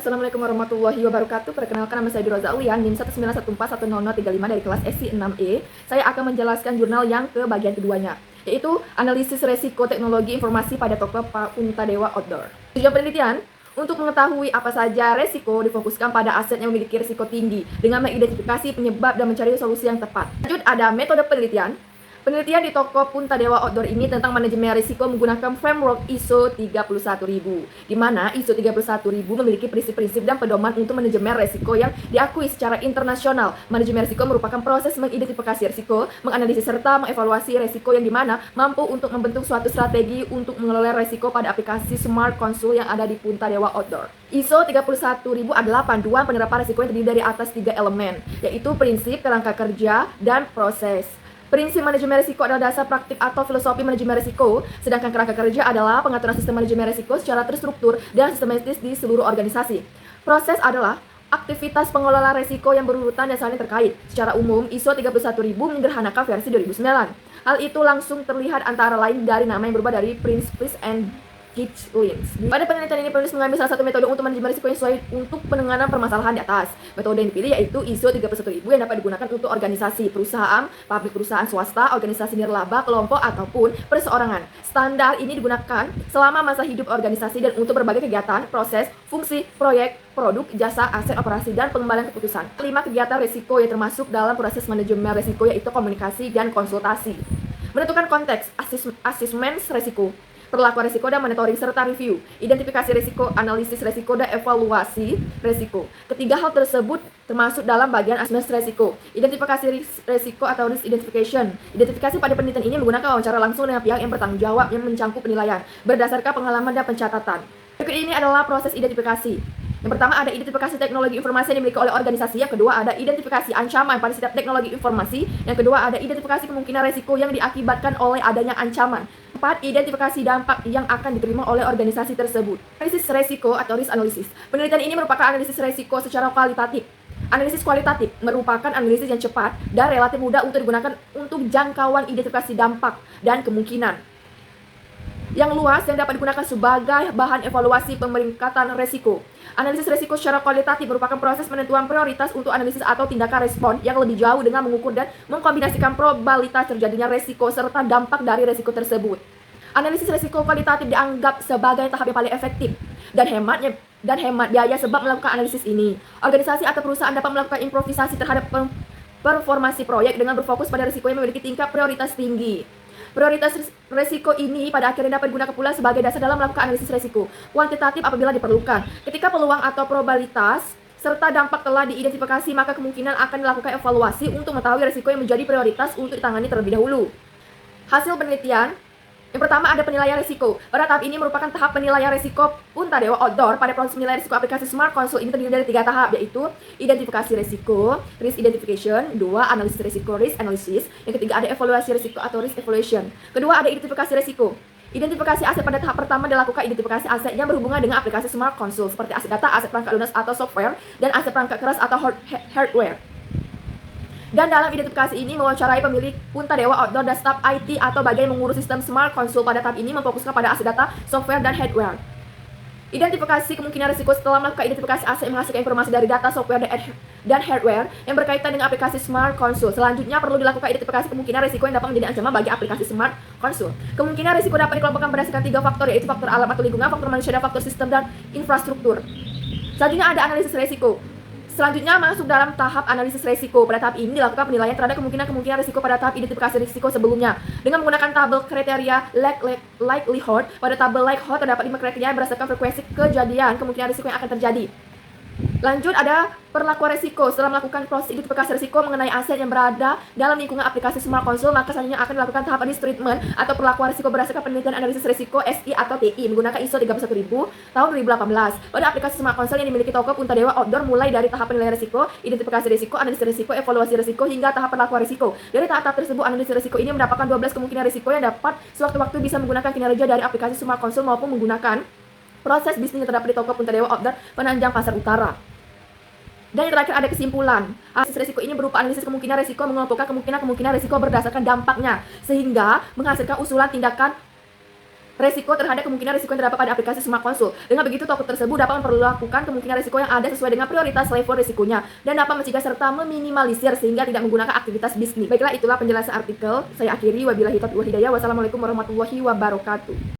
Assalamualaikum warahmatullahi wabarakatuh. Perkenalkan, nama saya Diroza Ulian, NIM 191410035 dari kelas SI 6E. Saya akan menjelaskan jurnal yang ke bagian keduanya, yaitu analisis resiko teknologi informasi pada toko Punta Dewa Outdoor. Tujuan penelitian untuk mengetahui apa saja resiko difokuskan pada aset yang memiliki risiko tinggi dengan mengidentifikasi penyebab dan mencari solusi yang tepat. Lanjut, ada metode penelitian. Penelitian di toko Punta Dewa Outdoor ini tentang manajemen risiko menggunakan framework ISO 31000, di mana ISO 31000 memiliki prinsip-prinsip dan pedoman untuk manajemen risiko yang diakui secara internasional. Manajemen risiko merupakan proses mengidentifikasi risiko, menganalisis serta mengevaluasi risiko yang dimana mampu untuk membentuk suatu strategi untuk mengelola risiko pada aplikasi Smart Console yang ada di Punta Dewa Outdoor. ISO 31000 adalah panduan penerapan risiko yang terdiri dari atas 3 elemen, yaitu prinsip, kerangka kerja, dan proses. Prinsip manajemen risiko adalah dasar praktik atau filosofi manajemen risiko, sedangkan kerangka kerja adalah pengaturan sistem manajemen risiko secara terstruktur dan sistematis di seluruh organisasi. Proses adalah aktivitas pengelola risiko yang berurutan dan saling terkait. Secara umum, ISO 31000 menyederhanakan versi 2009. Hal itu langsung terlihat antara lain dari nama yang berubah dari Principles and Guidelines. Pada penelitian ini, penulis mengambil salah satu metode untuk manajemen risiko yang sesuai untuk penanganan permasalahan di atas. Metode yang dipilih yaitu ISO 31000 yang dapat digunakan untuk organisasi, perusahaan, pabrik perusahaan swasta, organisasi nirlaba, kelompok, ataupun perseorangan. Standar ini digunakan selama masa hidup organisasi dan untuk berbagai kegiatan, proses, fungsi, proyek, produk, jasa, aset, operasi, dan pengembangan keputusan. 5 kegiatan risiko yang termasuk dalam proses manajemen risiko yaitu komunikasi dan konsultasi. Menentukan konteks, asesmen risiko, perlakuan risiko dan monitoring serta review, identifikasi risiko, analisis risiko, dan evaluasi risiko. Ketiga hal tersebut termasuk dalam bagian asesmen risiko. Identifikasi risiko atau risk identification. Identifikasi pada penelitian ini menggunakan wawancara langsung dengan pihak yang bertanggung jawab yang mencangkup penilaian berdasarkan pengalaman dan pencatatan. Berikut ini adalah proses identifikasi. Yang pertama ada identifikasi teknologi informasi yang dimiliki oleh organisasi. Yang kedua ada identifikasi ancaman pada setiap teknologi informasi. Yang kedua ada identifikasi kemungkinan risiko yang diakibatkan oleh adanya ancaman. 4. Identifikasi dampak yang akan diterima oleh organisasi tersebut. Analisis risiko atau risk analysis. Penelitian ini merupakan analisis risiko secara kualitatif. Analisis kualitatif merupakan analisis yang cepat dan relatif mudah untuk digunakan untuk jangkauan identifikasi dampak dan kemungkinan yang luas yang dapat digunakan sebagai bahan evaluasi pemeringkatan risiko. Analisis risiko secara kualitatif merupakan proses penentuan prioritas untuk analisis atau tindakan respon yang lebih jauh dengan mengukur dan mengkombinasikan probabilitas terjadinya risiko serta dampak dari risiko tersebut. Analisis risiko kualitatif dianggap sebagai tahap yang paling efektif dan hemat biaya sebab melakukan analisis ini. Organisasi atau perusahaan dapat melakukan improvisasi terhadap performasi proyek dengan berfokus pada risiko yang memiliki tingkat prioritas tinggi. Prioritas risiko ini pada akhirnya dapat digunakan pula sebagai dasar dalam melakukan analisis risiko kuantitatif apabila diperlukan. Ketika peluang atau probabilitas serta dampak telah diidentifikasi, maka kemungkinan akan dilakukan evaluasi untuk mengetahui risiko yang menjadi prioritas untuk ditangani terlebih dahulu. Hasil penelitian. Yang pertama ada penilaian risiko. Pada tahap ini merupakan tahap penilaian risiko Punta Dewa Outdoor. Pada proses penilaian risiko aplikasi Smart Console ini terdiri dari 3 tahap, yaitu identifikasi risiko, risk identification, 2. Analisis risiko, risk analysis, yang ketiga ada evaluasi risiko atau risk evaluation. Kedua ada identifikasi risiko. Identifikasi aset pada tahap pertama dilakukan identifikasi aset yang berhubungan dengan aplikasi Smart Console seperti aset data, aset perangkat lunas atau software, dan aset perangkat keras atau hardware. Dan dalam identifikasi ini mewawancarai pemilik Punta Dewa Outdoor dan staf IT atau bagian mengurus sistem Smart Console. Pada tahap ini memfokuskan pada aset data, software, dan hardware. Identifikasi kemungkinan risiko. Setelah melakukan identifikasi aset yang menghasilkan informasi dari data, software, dan hardware yang berkaitan dengan aplikasi Smart Console. Selanjutnya perlu dilakukan identifikasi kemungkinan risiko yang dapat menjadi ancaman bagi aplikasi Smart Console. Kemungkinan risiko dapat dikelompokkan berdasarkan 3 faktor, yaitu faktor alam atau lingkungan, faktor manusia, dan faktor sistem dan infrastruktur. Selanjutnya ada analisis risiko. Selanjutnya masuk dalam tahap analisis risiko. Pada tahap ini dilakukan penilaian terhadap kemungkinan risiko pada tahap identifikasi risiko sebelumnya dengan menggunakan tabel kriteria likelihood. Pada tabel likelihood terdapat 5 kriteria berdasarkan frekuensi kejadian kemungkinan risiko yang akan terjadi. Lanjut ada perlakuan risiko. Setelah melakukan proses identifikasi risiko mengenai aset yang berada dalam lingkungan aplikasi Smart Console, maka selanjutnya akan dilakukan tahap risk treatment atau perlakuan risiko berdasarkan penelitian analisis risiko SI atau TI menggunakan ISO 31000 tahun 2018 pada aplikasi Smart Console yang dimiliki toko Punta Dewa Outdoor, mulai dari tahap penilaian risiko, identifikasi risiko, analisis risiko, evaluasi risiko, hingga tahap perlakuan risiko. Dari tahap-tahap tersebut, analisis risiko ini mendapatkan 12 kemungkinan risiko yang dapat sewaktu-waktu bisa menggunakan kinerja dari aplikasi Smart Console maupun menggunakan proses bisnis yang terdapat di toko Punta Dewa Outdoor Penanjang Pasar Utara. Dan yang terakhir ada kesimpulan. Analisis risiko ini berupa analisis kemungkinan risiko mengelompokkan kemungkinan risiko berdasarkan dampaknya sehingga menghasilkan usulan tindakan resiko terhadap kemungkinan risiko yang terdapat pada aplikasi Smart Console. Dengan begitu, toko tersebut dapat memperlakukan kemungkinan risiko yang ada sesuai dengan prioritas level risikonya dan dapat mencegah serta meminimalisir sehingga tidak menggunakan aktivitas bisnis. Baiklah, itulah penjelasan artikel. Saya akhiri. Wabillahi taufiq wal hidayah. Wassalamualaikum warahmatullahi wabarakatuh.